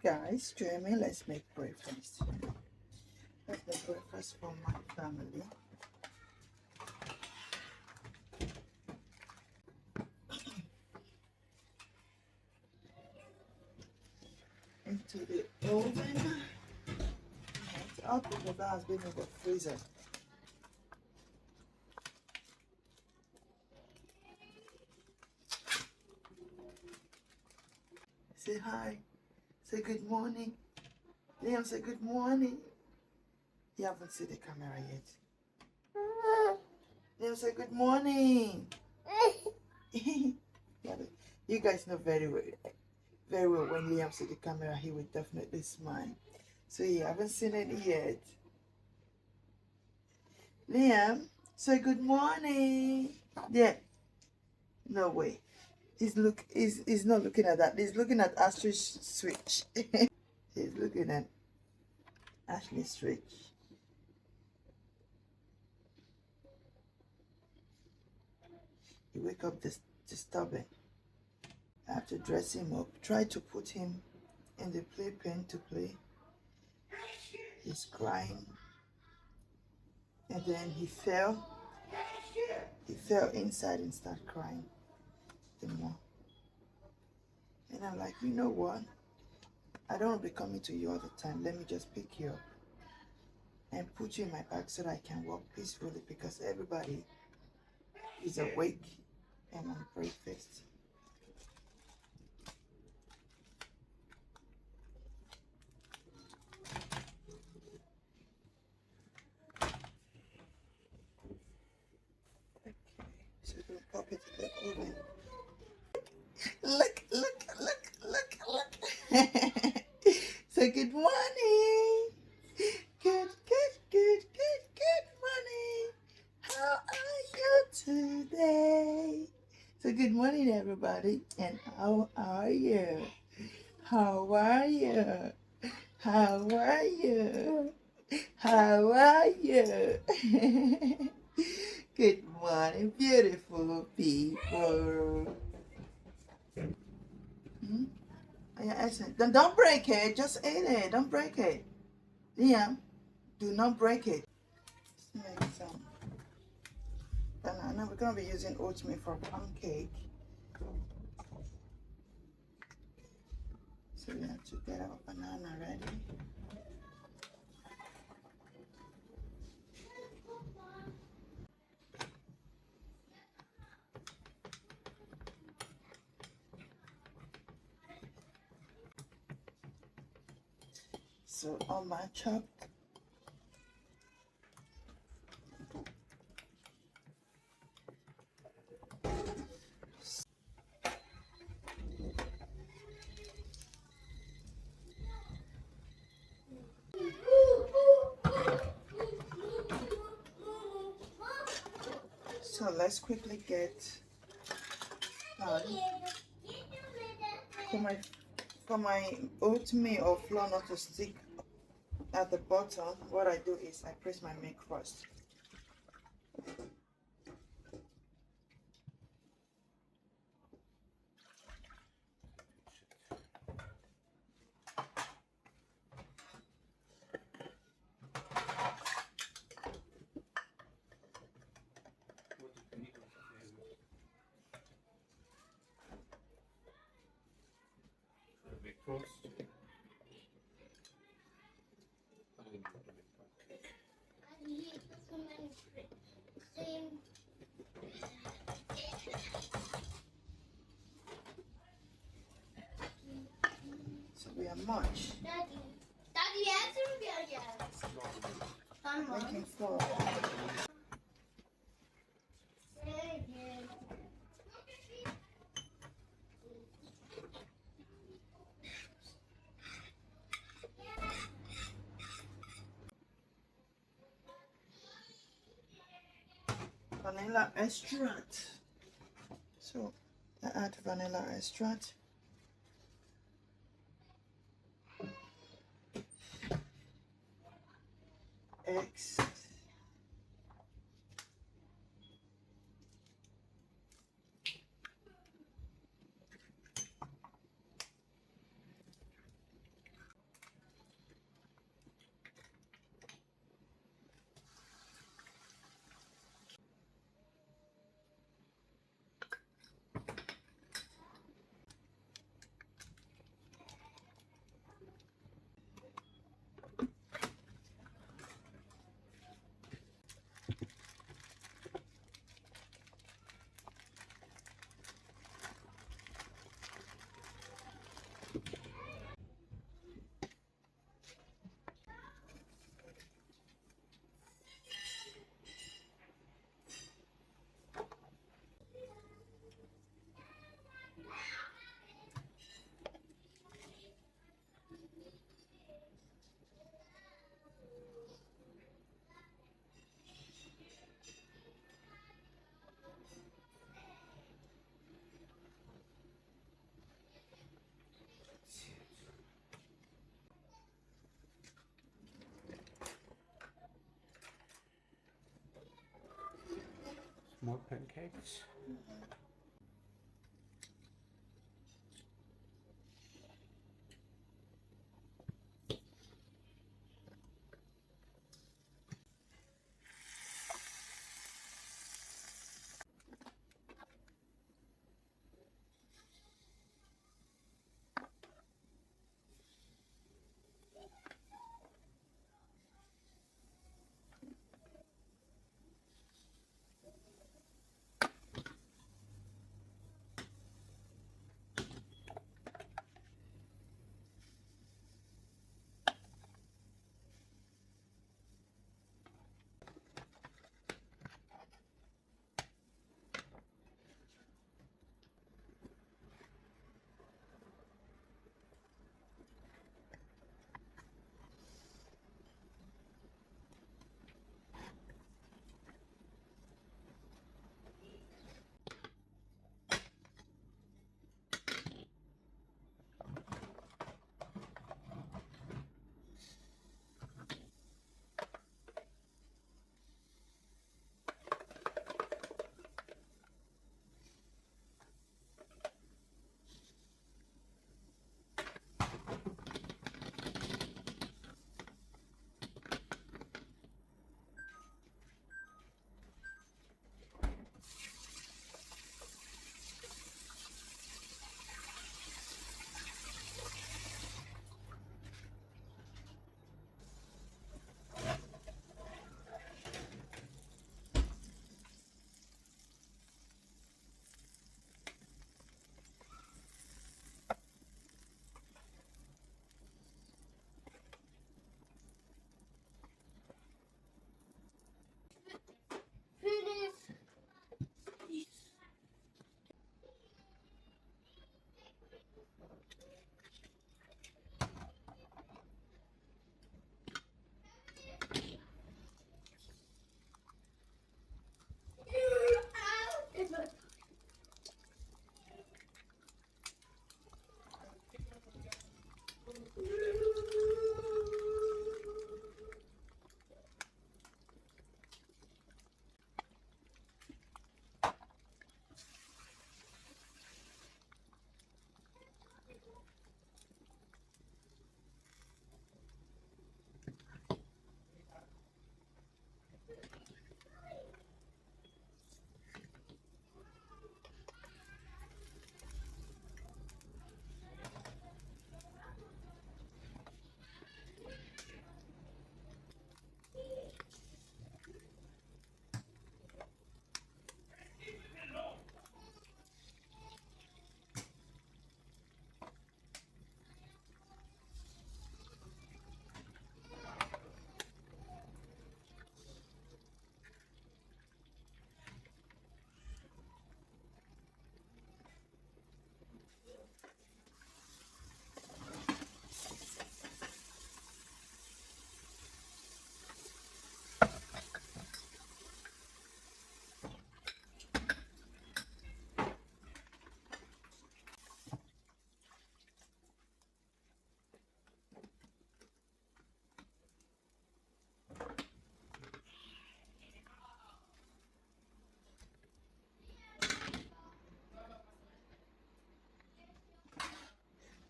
Guys, join me. Let's make breakfast. Let's make breakfast for my family. Into the oven. It's out because that has been in the freezer. Say hi. Say good morning. Liam, say good morning. You haven't seen the camera yet. Liam, say good morning. You guys know very well when Liam sees the camera, he will definitely smile. So you haven't seen it yet. Liam, say good morning. Yeah. No way. He's not looking at that. He's looking at Ashley's switch. He's looking at Ashley's switch. He wake up disturbing. I have to dress him up. Try to put him in the playpen to play. He's crying. And then he fell. He fell inside and started crying the more. And I'm like, you know what? I don't want to be coming to you all the time. Let me just pick you up and put you in my bag so that I can walk peacefully because everybody is awake and on breakfast. Okay, so we'll pop it in the oven. Look. So good morning. Good morning. How are you today? So good morning, everybody. And how are you? How are you? How are you? How are you? Good morning, beautiful people. Yeah, excellent. Don't break it. Just eat it. Don't break it. Liam, do not break it. Let's make some banana. We're going to be using oatmeal for pancake. So we have to get our banana ready. So all my chopped. So let's quickly get for my oatmeal or flour not to stick at the bottom. What I do is I press my milk first. So we are much. Daddy, Making flour. Vanilla extract. So I add vanilla extract. Eggs. more pancakes.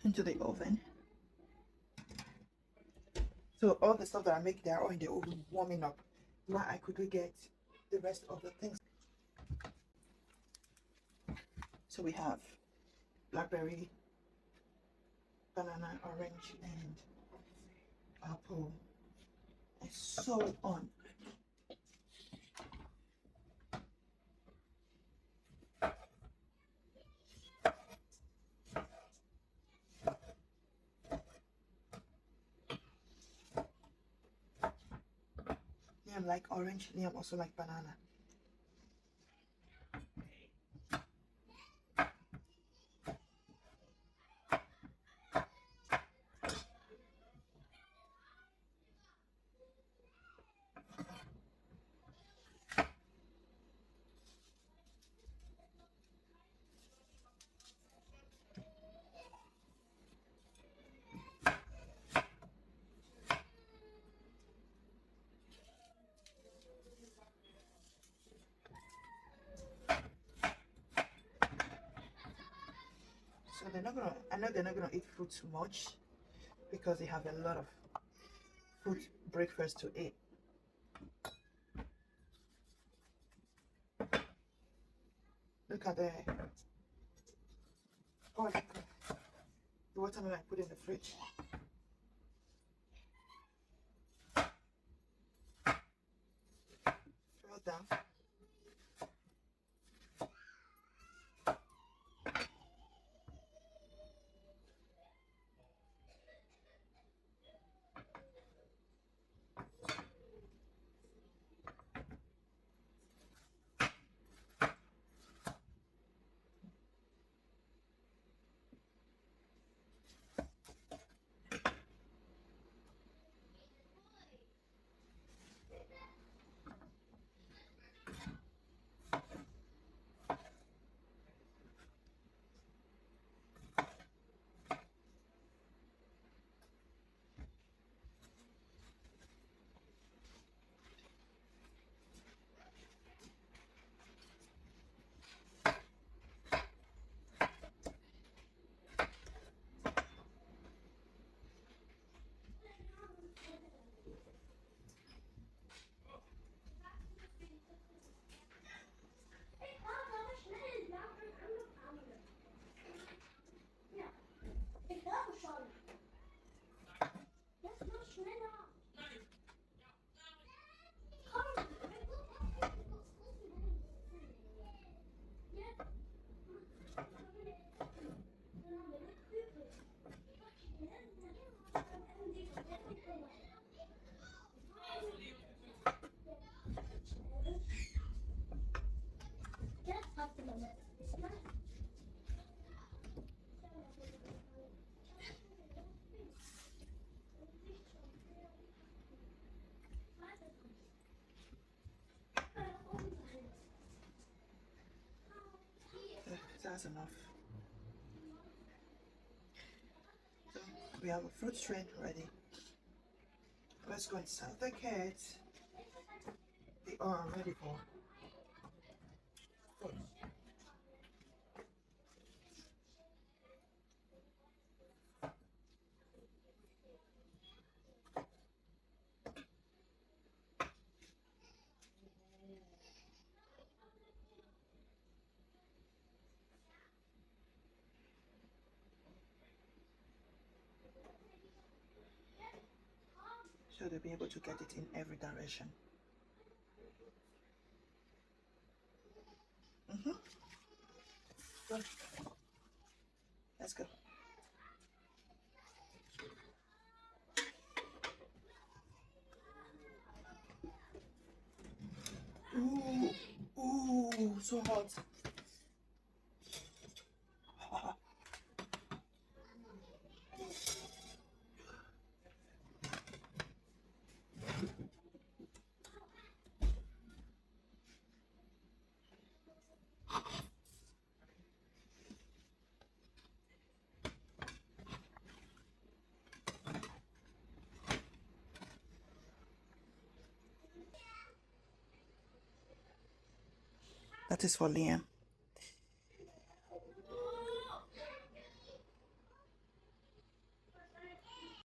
Into the oven. So all the stuff that I make, they're all in the oven warming up. Now I could get the rest of the things. So we have blackberry, banana, orange, and apple. And so on. Liam like orange, Liam also like banana. I know they're not gonna eat fruit too much because they have a lot of fruit breakfast to eat. Look at oh, the watermelon I put in the fridge. Fell down. That's enough. So we have a fruit train ready. Let's go inside the kids. They are ready for food. So they'll be able to get it in every direction. Go. Let's go. Ooh, ooh, so hot. That is for Liam.